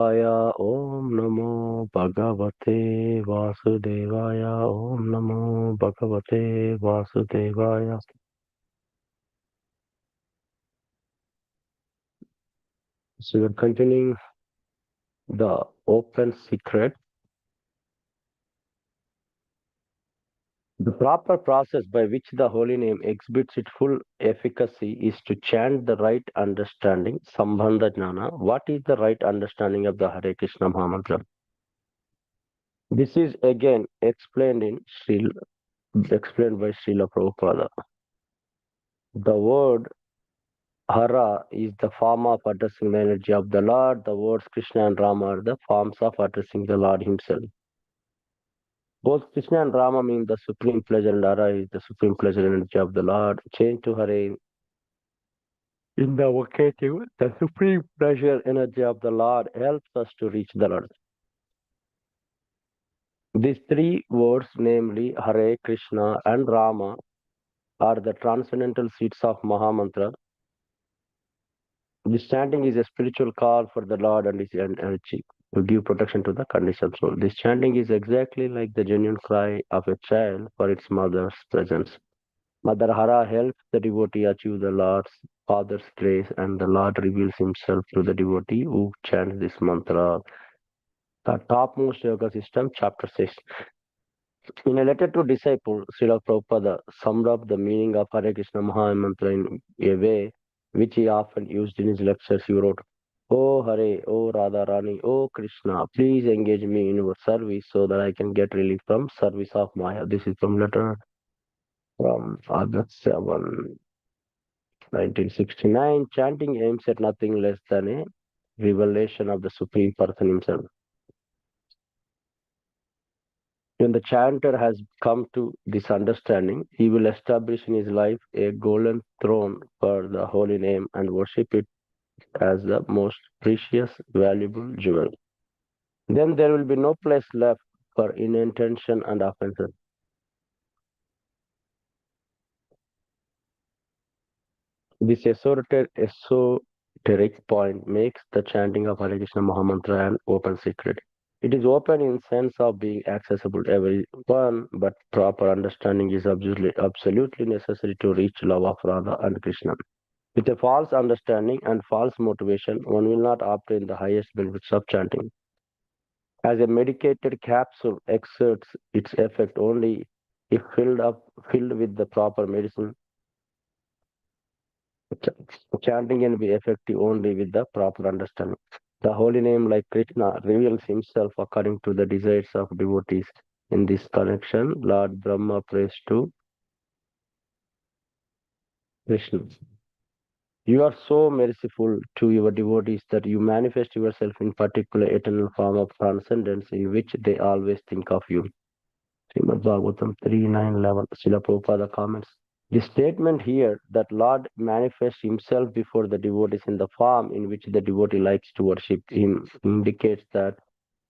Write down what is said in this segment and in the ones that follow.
Om Namo Bhagavate Vasudevaya. Om Namo Bhagavate Vasudevaya. So we're continuing the open secret. The proper process by which the holy name exhibits its full efficacy is to chant the right understanding, Sambandha Jnana. What is the right understanding of the Hare Krishna Mahamantra? This is again explained by Srila Prabhupada. The word Hara is the form of addressing the energy of the Lord. The words Krishna and Rama are the forms of addressing the Lord himself. Both Krishna and Rama mean the supreme pleasure, and Hara is the supreme pleasure energy of the Lord. Change to Hare in the vocative, the supreme pleasure energy of the Lord helps us to reach the Lord. These three words, namely Hare, Krishna, and Rama, are the transcendental seats of Mahamantra. This chanting is a spiritual call for the Lord and His energy to give protection to the conditioned soul. This chanting is exactly like the genuine cry of a child for its mother's presence. Mother Hara helps the devotee achieve the Lord's Father's grace, and the Lord reveals Himself to the devotee who chants this mantra. The topmost yoga system, chapter 6. In a letter to disciple, Srila Prabhupada summed up the meaning of Hare Krishna Maha Mantra in a way which he often used in his lectures. He wrote, "O Hare, O Radharani, O Krishna, please engage me in your service so that I can get relief from service of Maya." This is from letter from August 7, 1969. Chanting aims at nothing less than a revelation of the Supreme Person himself. When the chanter has come to this understanding, he will establish in his life a golden throne for the holy name and worship it as the most precious, valuable jewel. Then there will be no place left for inattention and offenses. This esoteric point makes the chanting of Hare Krishna Mahamantra an open secret. It is open in sense of being accessible to everyone, but proper understanding is absolutely necessary to reach love of Radha and Krishna. With a false understanding and false motivation, one will not obtain the highest benefits of chanting. As a medicated capsule exerts its effect only if filled with the proper medicine, chanting can be effective only with the proper understanding. The holy name, like Krishna, reveals himself according to the desires of devotees. In this connection, Lord Brahma prays to Krishna. You are so merciful to your devotees that you manifest yourself in particular eternal form of transcendence in which they always think of you. Srimad Bhagavatam 3.9.11. Srila Prabhupada comments. The statement here that Lord manifests himself before the devotees in the form in which the devotee likes to worship him indicates that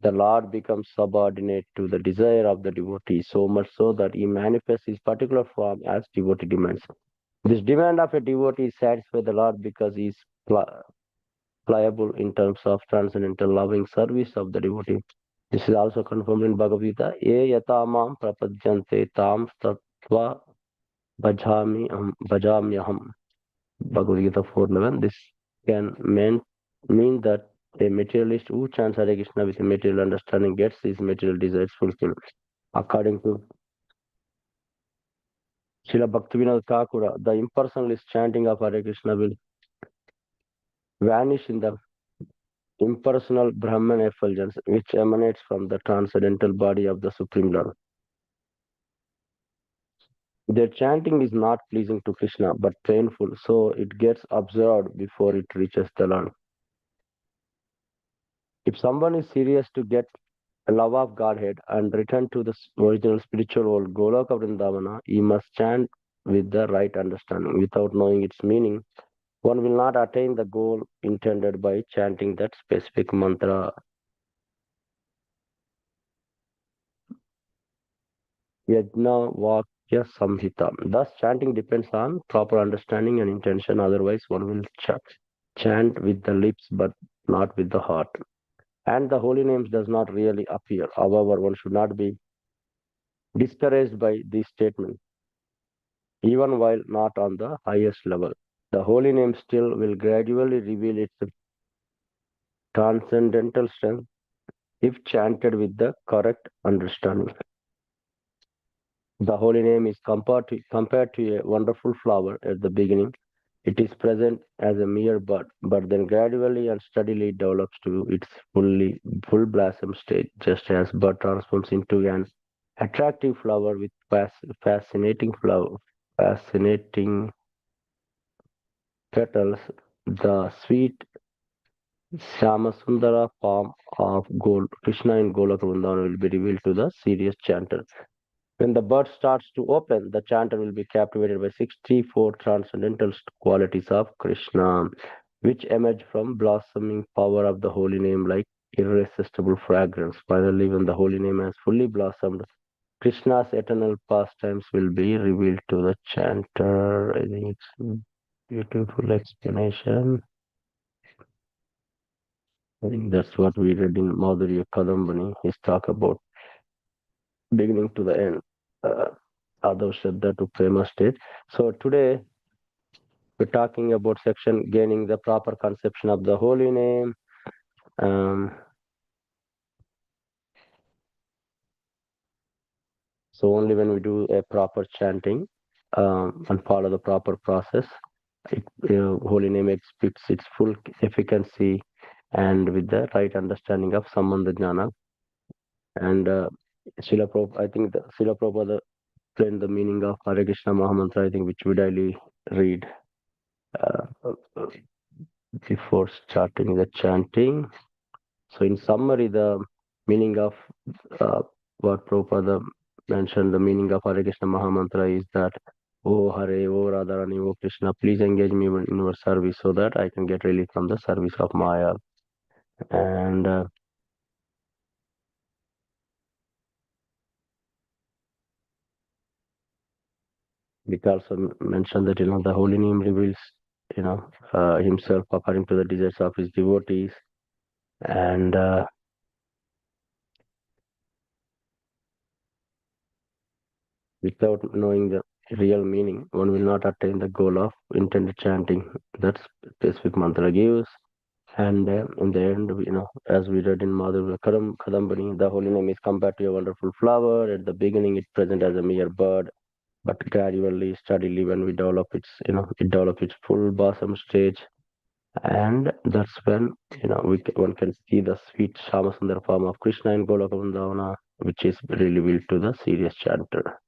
the Lord becomes subordinate to the desire of the devotee, so much so that he manifests his particular form as devotee demands. This demand of a devotee is satisfied the Lord because he is pliable in terms of transcendental loving service of the devotee. This is also confirmed in Bhagavad Gita. Ye yatamam prapadyante tam tattva bhajamyaham. Bhagavad Gita 4.11. This can mean that a materialist who chants Hare Krishna with a material understanding gets his material desires fulfilled. According to Srila Bhaktivinoda Thakura, the impersonalist chanting of Hare Krishna will vanish in the impersonal Brahman effulgence which emanates from the transcendental body of the Supreme Lord. Their chanting is not pleasing to Krishna but painful, so it gets absorbed before it reaches the Lord. If someone is serious to get a love of Godhead and return to the original spiritual world, Goloka Vrindavana, he must chant with the right understanding. Without knowing its meaning, one will not attain the goal intended by chanting that specific mantra. Yajna Vakya Samhita. Thus, chanting depends on proper understanding and intention. Otherwise, one will chant with the lips but not with the heart. And the holy names does not really appear. However, one should not be discouraged by this statement, even while not on the highest level. The holy name still will gradually reveal its transcendental strength if chanted with the correct understanding. The holy name is compared to a wonderful flower at the beginning. It is present as a mere bud, but then gradually and steadily develops to its full blossom stage, just as bud transforms into an attractive flower with fascinating petals. The sweet Shyamasundara form of gold, Krishna in Golaka Vrindavan will be revealed to the serious chanter. When the bud starts to open, the chanter will be captivated by 64 transcendental qualities of Krishna, which emerge from blossoming power of the holy name like irresistible fragrance. Finally, when the holy name has fully blossomed, Krishna's eternal pastimes will be revealed to the chanter. I think it's a beautiful explanation. I think that's what we read in Madhurya Kadambani. He's talk about beginning to the end. Uh, Adhav Shraddha to Prema state. So today we're talking about section gaining the proper conception of the holy name. Um, so only when we do a proper chanting and follow the proper process, holy name exhibits its full efficacy and with the right understanding of Sambandha Jnana. And I think the Srila Prabhupada explained the meaning of Hare Krishna Mahamantra, I think, which we daily read uh, before starting the chanting. So, in summary, the meaning of uh, what Prabhupada mentioned, the meaning of Hare Krishna Mahamantra is that, Oh Hare, Oh Radharani, Oh Krishna, please engage me in your service so that I can get relief from the service of Maya. And it also mentioned that, the holy name reveals, himself according to the desires of his devotees. And without knowing the real meaning, one will not attain the goal of intended chanting that specific mantra gives. And in the end, as we read in Madhurya Kadambani, the holy name is compared to a wonderful flower. At the beginning, it's present as a mere bud, but gradually, steadily, when we develop it develops its full blossom stage. And that's when, one can see the sweet Shamasundar form of Krishna in Golaka Vrindavana, which is revealed to the serious chanter.